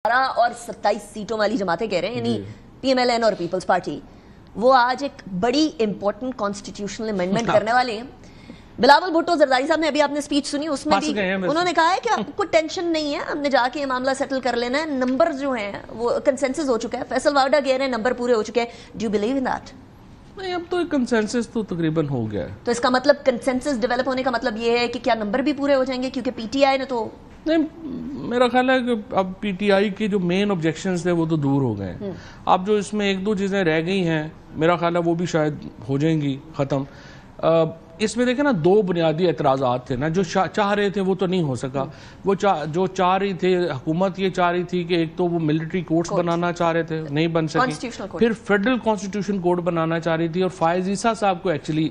اور 27 سیٹوں والی جماعتیں کہہ رہے ہیں، یعنی پی ایم ایل این اور پیپلز پارٹی، وہ آج ایک بڑی امپورٹنٹ کانسٹیٹیوشنل امینڈمنٹ کرنے والے ہیں۔ بلاول بھٹو زرداری صاحب نے ابھی آپ نے سپیچ سنی، اس میں بھی انہوں نے کہا ہے کہ آپ کو ٹینشن نہیں ہے، ہم نے جا کے یہ معاملہ سیٹل کر لینا ہے، نمبر جو ہیں وہ کنسنسس ہو چکا ہے۔ فیصل واڈا کہہ رہے ہیں نمبر پورے ہو چکے ہیں۔ Do you believe in that? نہیں، اب تو کنسنسس تو تقریباً ہو گیا ہے۔ تو اس کا مطلب کنسنسس ڈیولپ ہونے کا مطلب یہ ہے کہ کیا نمبر بھی پورے ہو جائیں گے؟ کیونکہ پی ٹی آئی نے تو نہیں، میرا خیال ہے کہ اب پی ٹی آئی کے جو مین آبجیکشنز تھے وہ تو دور ہو گئے ہیں۔ اب جو اس میں ایک دو چیزیں رہ گئی ہیں، میرا خیال ہے وہ بھی شاید ہو جائیں گی ختم۔ اس میں دیکھیں نا، دو بنیادی اعتراضات تھے نا، جو چاہ رہے تھے وہ تو نہیں ہو سکا۔ وہ جو چاہ رہی تھی حکومت، یہ چاہ رہی تھی کہ ایک تو وہ ملٹری کورٹس بنانا چاہ رہے تھے، نہیں بن سکی، پھر فیڈرل کانسٹیٹیوشن کوڈ بنانا چاہ رہی تھی، اور فائز عیسیٰ صاحب کو ایکچولی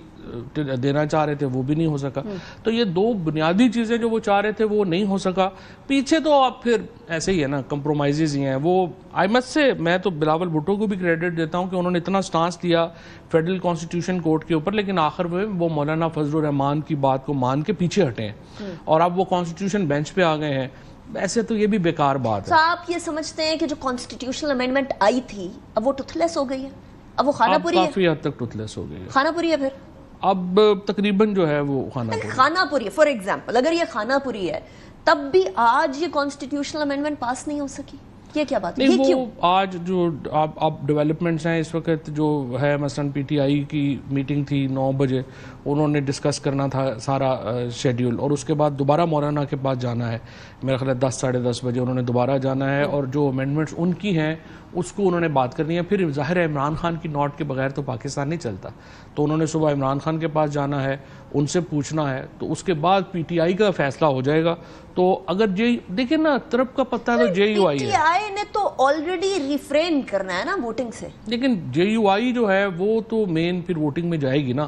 دینا چاہ رہے تھے، وہ بھی نہیں ہو سکا۔ تو یہ دو بنیادی چیزیں جو وہ چاہ رہے تھے وہ نہیں ہو سکا۔ پیچھے تو اب پھر ایسے ہی ہے نا، کمپرومائزز ہی ہیں وہ۔ آئی مسٹ سے میں تو بلاول بھٹو کو بھی کریڈٹ دیتا ہوں کہ انہوں نے اتنا سٹانس لیا فیڈرل کانسٹیٹیوشن کورٹ کے اوپر، لیکن آخر میں وہ مولانا فضل الرحمان کی بات کو مان کے پیچھے ہٹے ہیں، اور اب وہ کانسٹیٹیوشن بینچ پہ آ گئے ہیں۔ ایسے تو یہ بھی بیکار بات ہے۔ تو آپ یہ سمجھتے ہیں کہ جو کانسٹیٹیوشنل امینڈمنٹ آئی تھی اب وہ ٹوتھلیس ہو گئی ہے، اب وہ خانہ پوری ہے؟ کافی حد تک ٹوتھلیس ہو گئی ہے، خانہ پوری ہے پھر اب تقریباً جو ہے وہ خانہ پوری ہے۔ فار ایگزامپل اگر یہ خانہ پوری ہے، تب بھی آج یہ کانسٹیٹیوشنل امینڈمنٹ پاس نہیں ہو سکی، یہ کیا بات ہے؟ نہیں، وہ آج جو اب ڈیولپمنٹس ہیں اس وقت جو ہے، مثلا پی ٹی آئی کی میٹنگ تھی 9 بجے، انہوں نے ڈسکس کرنا تھا سارا شیڈیول، اور اس کے بعد دوبارہ مولانا کے پاس جانا ہے، میرا خیال ہے 10 ساڑھے 10 بجے انہوں نے دوبارہ جانا ہے، اور جو امینڈمنٹس ان کی ہیں اس کو انہوں نے بات کرنی ہے۔ پھر ظاہر ہے عمران خان کی نوٹ کے بغیر تو پاکستان نہیں چلتا، تو انہوں نے صبح عمران خان کے پاس جانا ہے، ان سے پوچھنا ہے، تو اس کے بعد پی ٹی آئی کا فیصلہ ہو جائے گا۔ تو اگر دیکھیں نا، طرف کا پتہ ہے تو جے یو آئی ہے، پی ٹی آئی نے تو آلریڈی ریفرین کرنا ہے نا ووٹنگ سے، لیکن جے یو آئی جو ہے وہ تو مین پھر ووٹنگ میں جائے گی نا،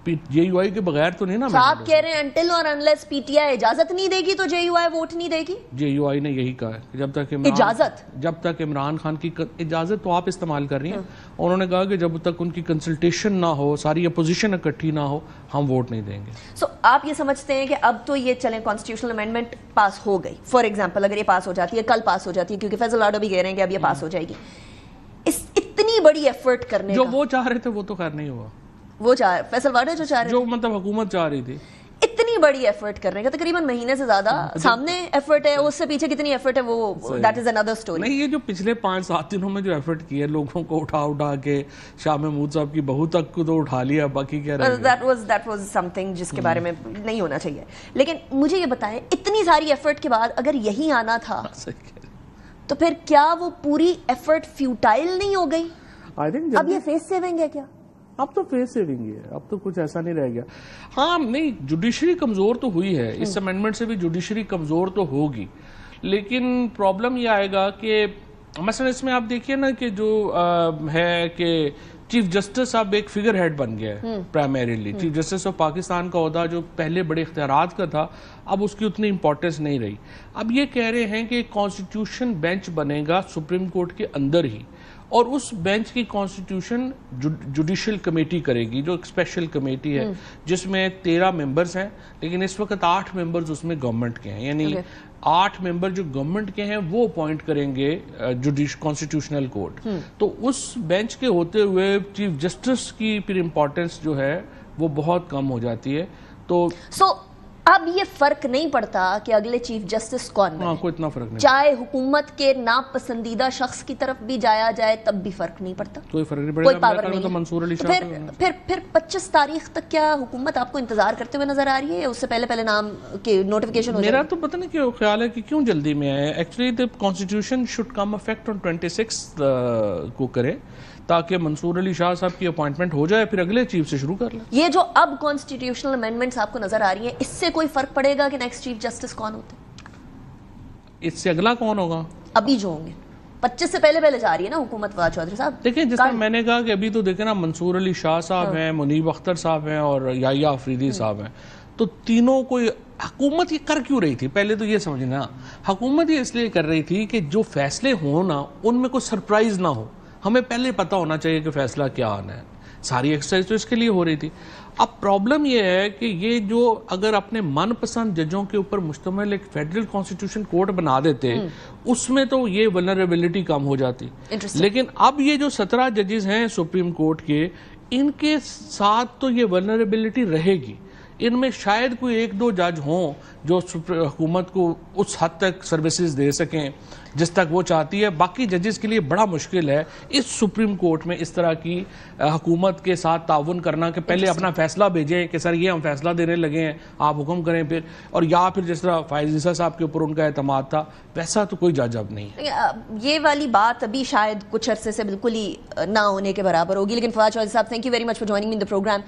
جے یو آئی کے بغیر تو نہیں نا۔ آپ کہہ رہے ہیں انٹل اور انلیس پی ٹی آئی اجازت نہیں دے گی تو جے یو آئی ووٹ نہیں دے گی؟ جے یو آئی نے یہی کہا ہے کہ جب تک عمران خان کی اجازت تو آپ استعمال کر رہی ہیں، انہوں نے کہا کہ جب تک ان کی کنسلٹیشن نہ ہو، ساری اپوزیشن اکٹھی نہ ہو، ہم ووٹ نہیں دیں گے۔ سو آپ یہ سمجھتے ہیں کہ اب تو یہ چلیں کانسٹیٹیوشنل امینڈمنٹ پاس ہو گئی، فار ایگزامپل اگر یہ پاس ہو جاتی ہے، کل پاس ہو جاتی ہے، کیونکہ فیصل واڈا بھی کہہ رہے ہیں کہ اب یہ پاس ہو جائے گی، اتنی بڑی ایفرٹ کرنے جو وہ چاہ رہے تھے وہ تو خیر نہیں ہوا، وہ فیصل واڈا جو چاہ رہے جو مطلب حکومت چاہ رہی تھی، اتنی بڑی ایفرٹ کرنے کا تقریباً مہینے سے زیادہ سامنے ایفرٹ ہے، اس سے پیچھے کتنی ایفرٹ ہے وہ دیٹ از another story۔ نہیں، یہ جو پچھلے 5-7 دنوں میں جو ایفرٹ کی ہے، لوگوں کو اٹھا کے شاہ محمود صاحب کی بہو تک کو تو اٹھا لیا، باقی کیا رہ گیا؟ that was something جس کے بارے میں نہیں ہونا چاہیے۔ لیکن مجھے یہ بتائیں، اتنی ساری ایفرٹ کے بعد اگر یہی آنا تھا تو پھر کیا وہ پوری ایفرٹ فیوٹائل نہیں ہو گئی؟ اب یہ فیس سیونگ ہے کیا؟ اب تو فیس سیونگ ہی ہے، اب تو کچھ ایسا نہیں رہ گیا۔ ہاں، نہیں، جوڈیشری کمزور تو ہوئی ہے، اس امینڈمنٹ سے بھی جوڈیشری کمزور تو ہوگی، لیکن پرابلم یہ آئے گا کہ مثلا اس میں آپ دیکھیے نا کہ جو ہے کہ چیف جسٹس اب ایک فگر ہیڈ بن گیا ہے primarily. Chief justice of Pakistan کا عہدہ جو پہلے بڑے اختیارات کا تھا، اب اس کی اتنی امپورٹنس نہیں رہی۔ اب یہ کہہ رہے ہیں کہ کانسٹیٹیوشن بینچ بنے گا سپریم کورٹ کے اندر ہی، اور اس بینچ کی کانسٹیٹیوشن جوڈیشل کمیٹی کرے گی، جو ایک اسپیشل کمیٹی ہے جس میں 13 ممبرز ہیں، لیکن اس وقت 8 ممبرز اس میں گورنمنٹ کے ہیں، یعنی 8 ممبر جو گورنمنٹ کے ہیں وہ اپوائنٹ کریں گے کانسٹیٹیوشنل کورٹ۔ تو اس بینچ کے ہوتے ہوئے چیف جسٹس کی پھر امپورٹنس جو ہے وہ بہت کم ہو جاتی ہے۔ تو اب یہ فرق نہیں پڑتا کہ اگلے چیف جسٹس کون بنے، کوئی اتنا فرق نہیں، چاہے حکومت کے ناپسندیدہ شخص کی طرف بھی جایا جائے تب بھی فرق نہیں پڑتا، کوئی فرق نہیں کوئی پڑے گا۔ پاور نہیں منصور علی شاہ پھر 25 تاریخ تک کیا حکومت آپ کو انتظار کرتے ہوئے نظر آ رہی ہے؟ اس سے پہلے نام کے نوٹیفیکیشن ہو جائے؟ میرا تو پتہ نہیں کیوں خیال ہے کہ کیوں جلدی میں آئے۔ Actually the constitution should come effect on 26 کو کرے، تاکہ منصور علی شاہ صاحب کی اپوائنٹمنٹ ہو جائے، پھر اگلے چیف سے شروع کر لیں۔ یہ جو اب کانسٹیٹیوشنل امینڈمنٹس آپ کو نظر آ رہی ہیں، اس سے کوئی فرق پڑے گا کہ نیکسٹ چیف جسٹس کون ہوتے ہیں؟ اس سے اگلا کون ہوگا؟ ابھی جو ہوں گے 25 سے پہلے جا رہی ہے نا حکومت فواد چودھری صاحب۔ دیکھیں، جس طرح میں نے کہا کہ ابھی تو دیکھیں نا، منصور علی شاہ صاحب ہیں، منیب اختر صاحب ہیں، اور یحییٰ آفریدی صاحب ہیں، تو تینوں کو حکومت یہ کر کیوں رہی تھی؟ پہلے تو یہ سمجھنا، حکومت یہ اس لیے کر رہی تھی کہ جو فیصلے ہوں نا، ان میں کوئی سرپرائز نہ ہو، ہمیں پہلے پتہ ہونا چاہیے کہ فیصلہ کیا آنا ہے۔ ساری ایکسرسائز تو اس کے لیے ہو رہی تھی۔ اب پرابلم یہ ہے کہ یہ جو اگر اپنے من پسند ججوں کے اوپر مشتمل ایک فیڈرل کانسٹیٹیوشن کورٹ بنا دیتے اس میں تو یہ ولنریبلٹی کم ہو جاتی. لیکن اب یہ جو 17 ججز ہیں سپریم کورٹ کے، ان کے ساتھ تو یہ ولنریبلٹی رہے گی. ان میں شاید کوئی 1-2 جج ہوں جو حکومت کو اس حد تک سروسز دے سکیں جس تک وہ چاہتی ہے. باقی ججز کے لیے بڑا مشکل ہے اس سپریم کورٹ میں اس طرح کی حکومت کے ساتھ تعاون کرنا کہ پہلے اپنا فیصلہ بھیجیں کہ سر یہ ہم فیصلہ دینے لگے ہیں، آپ حکم کریں پھر. اور یا پھر جس طرح فائز عیسیٰ صاحب کے اوپر ان کا اعتماد تھا، ویسا تو کوئی جج اب نہیں ہے. یہ والی بات ابھی شاید کچھ عرصے سے بالکل ہی نہ ہونے کے برابر ہوگی. لیکن فواد چودھری صاحب، thank you very much for joining me in the programme.